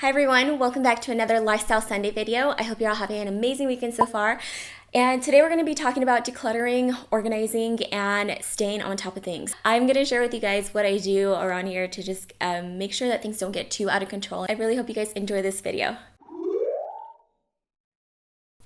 Hi everyone, welcome back to another Lifestyle Sunday video. I hope you're all having an amazing weekend so far. And today we're going to be talking about decluttering, organizing, and staying on top of things. I'm going to share with you guys what I do around here to just make sure that things don't get too out of control. I really hope you guys enjoy this video.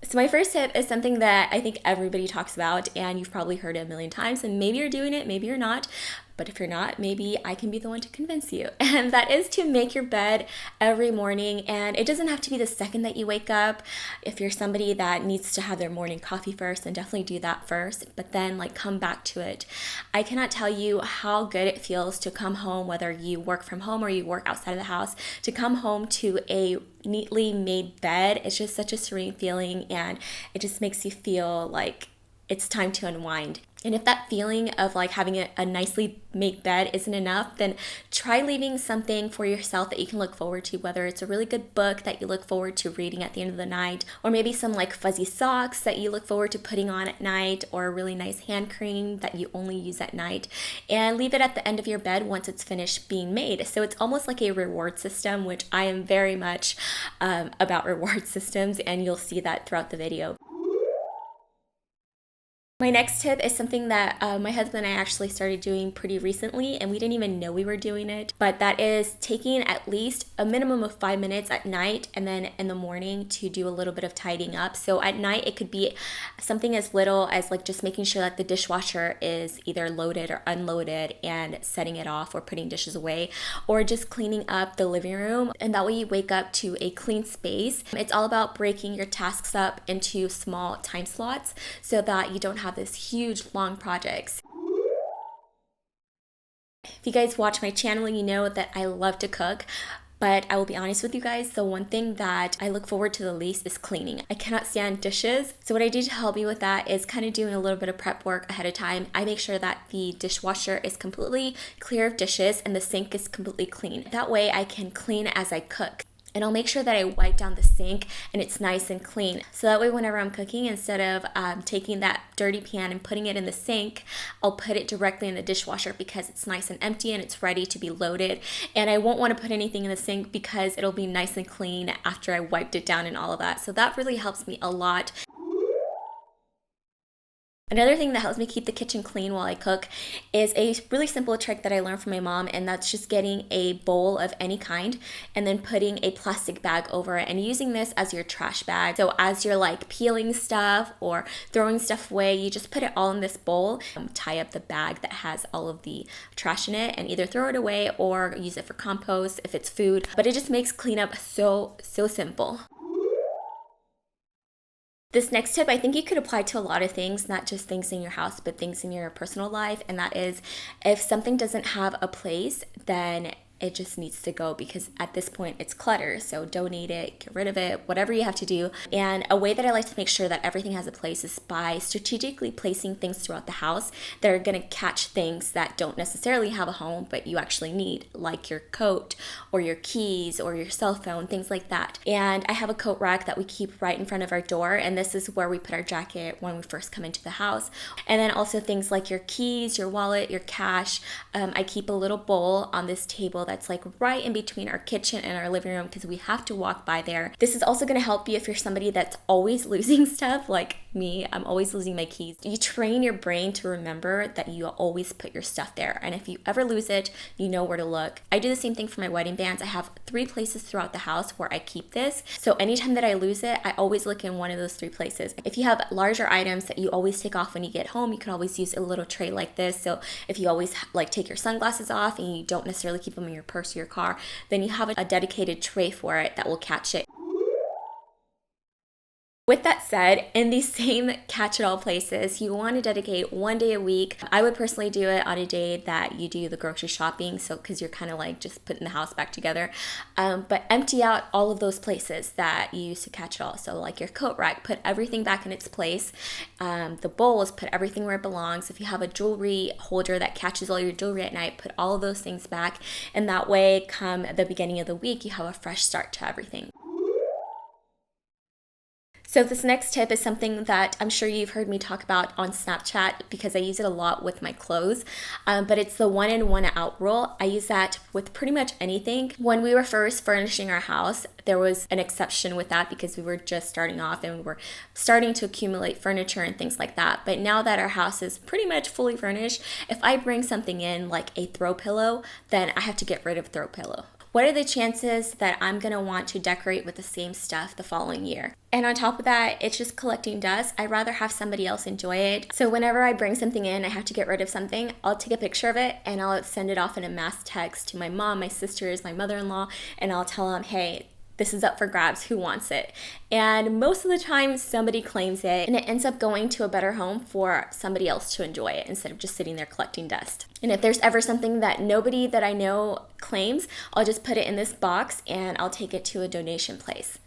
So my first tip is something that I think everybody talks about and you've probably heard it a million times, and maybe you're doing it, maybe you're not. But if you're not, maybe I can be the one to convince you. And that is to make your bed every morning. And it doesn't have to be the second that you wake up. If you're somebody that needs to have their morning coffee first, then definitely do that first. But then come back to it. I cannot tell you how good it feels to come home, whether you work from home or you work outside of the house, to come home to a neatly made bed. It's just such a serene feeling, and it just makes you feel like it's time to unwind. And if that feeling of having a nicely made bed isn't enough, then try leaving something for yourself that you can look forward to, whether it's a really good book that you look forward to reading at the end of the night, or maybe some fuzzy socks that you look forward to putting on at night, or a really nice hand cream that you only use at night, and leave it at the end of your bed once it's finished being made. So it's almost like a reward system, which I am very much about reward systems, and you'll see that throughout the video. My next tip is something that my husband and I actually started doing pretty recently, and we didn't even know we were doing it, but that is taking at least a minimum of 5 minutes at night and then in the morning to do a little bit of tidying up. So at night, it could be something as little as just making sure that the dishwasher is either loaded or unloaded and setting it off or putting dishes away, or just cleaning up the living room. And that way you wake up to a clean space. It's all about breaking your tasks up into small time slots so that you don't have this huge long projects. If you guys watch my channel, you know that I love to cook, but I will be honest with you guys, the one thing that I look forward to the least is cleaning. I cannot stand dishes. So what I do to help me with that is kind of doing a little bit of prep work ahead of time. I make sure that the dishwasher is completely clear of dishes and the sink is completely clean. That way I can clean as I cook. And I'll make sure that I wipe down the sink and it's nice and clean. So that way whenever I'm cooking, instead of taking that dirty pan and putting it in the sink, I'll put it directly in the dishwasher because it's nice and empty and it's ready to be loaded. And I won't want to put anything in the sink because it'll be nice and clean after I wiped it down and all of that. So that really helps me a lot. Another thing that helps me keep the kitchen clean while I cook is a really simple trick that I learned from my mom, and that's just getting a bowl of any kind and then putting a plastic bag over it and using this as your trash bag. So as you're peeling stuff or throwing stuff away, you just put it all in this bowl, tie up the bag that has all of the trash in it, and either throw it away or use it for compost if it's food. But it just makes cleanup so simple. This next tip, I think you could apply to a lot of things, not just things in your house, but things in your personal life. And that is, if something doesn't have a place, then it just needs to go, because at this point it's clutter. So donate it, get rid of it, whatever you have to do. And a way that I like to make sure that everything has a place is by strategically placing things throughout the house that are going to catch things that don't necessarily have a home, but you actually need, like your coat or your keys or your cell phone, things like that. And I have a coat rack that we keep right in front of our door, and this is where we put our jacket when we first come into the house. And then also things like your keys, your wallet, your cash. I keep a little bowl on this table that's right in between our kitchen and our living room because we have to walk by there. This is also going to help you if you're somebody that's always losing stuff like me. I'm always losing my keys. You train your brain to remember that you always put your stuff there, and if you ever lose it, you know where to look. I do the same thing for my wedding bands. I have 3 places throughout the house where I keep this, so anytime that I lose it, I always look in one of those 3 places. If you have larger items that you always take off when you get home, you can always use a little tray like this. So if you always take your sunglasses off and you don't necessarily keep them in your purse or your car, then you have a dedicated tray for it that will catch it. With that said, in these same catch-it-all places, you want to dedicate 1 day a week. I would personally do it on a day that you do the grocery shopping, so because you're kind of just putting the house back together. But empty out all of those places that you used to catch it all. So your coat rack, put everything back in its place. The bowls, put everything where it belongs. If you have a jewelry holder that catches all your jewelry at night, put all of those things back. And that way, come the beginning of the week, you have a fresh start to everything. So this next tip is something that I'm sure you've heard me talk about on Snapchat because I use it a lot with my clothes, but it's the one in, one out rule. I use that with pretty much anything. When we were first furnishing our house, there was an exception with that because we were just starting off and we were starting to accumulate furniture and things like that. But now that our house is pretty much fully furnished, if I bring something in like a throw pillow, then I have to get rid of throw pillow. What are the chances that I'm gonna want to decorate with the same stuff the following year? And on top of that, it's just collecting dust. I'd rather have somebody else enjoy it. So whenever I bring something in, I have to get rid of something, I'll take a picture of it and I'll send it off in a mass text to my mom, my sisters, my mother-in-law, and I'll tell them, hey, this is up for grabs, who wants it? And most of the time somebody claims it and it ends up going to a better home for somebody else to enjoy it instead of just sitting there collecting dust. And if there's ever something that nobody that I know claims, I'll just put it in this box and I'll take it to a donation place.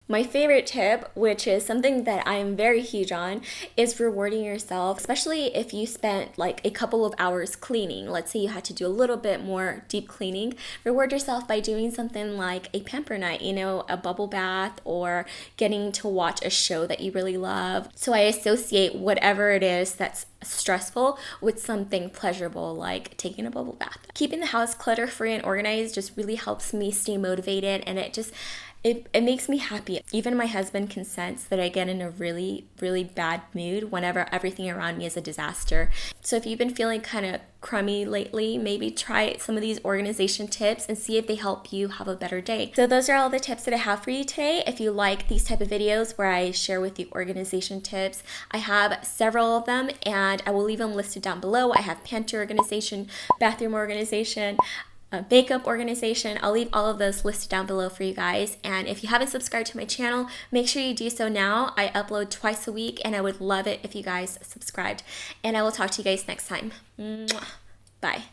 My favorite tip, which is something that I'm very huge on, is rewarding yourself, especially if you spent like a couple of hours cleaning. Let's say you had to do a little bit more deep cleaning. Reward yourself by doing something like a pamper night, a bubble bath, or getting to watch a show that you really love. So I associate whatever it is that's stressful with something pleasurable like taking a bubble bath. Keeping the house clutter-free and organized just really helps me stay motivated, and it makes me happy. Even my husband can sense that I get in a really, really bad mood whenever everything around me is a disaster. So if you've been feeling kind of crummy lately, maybe try some of these organization tips and see if they help you have a better day. So those are all the tips that I have for you today. If you like these type of videos where I share with you organization tips, I have several of them and I will leave them listed down below. I have pantry organization, bathroom organization, makeup organization. I'll leave all of those listed down below for you guys. And if you haven't subscribed to my channel, make sure you do so now. I upload twice a week and I would love it if you guys subscribed. And I will talk to you guys next time. Mwah. Bye.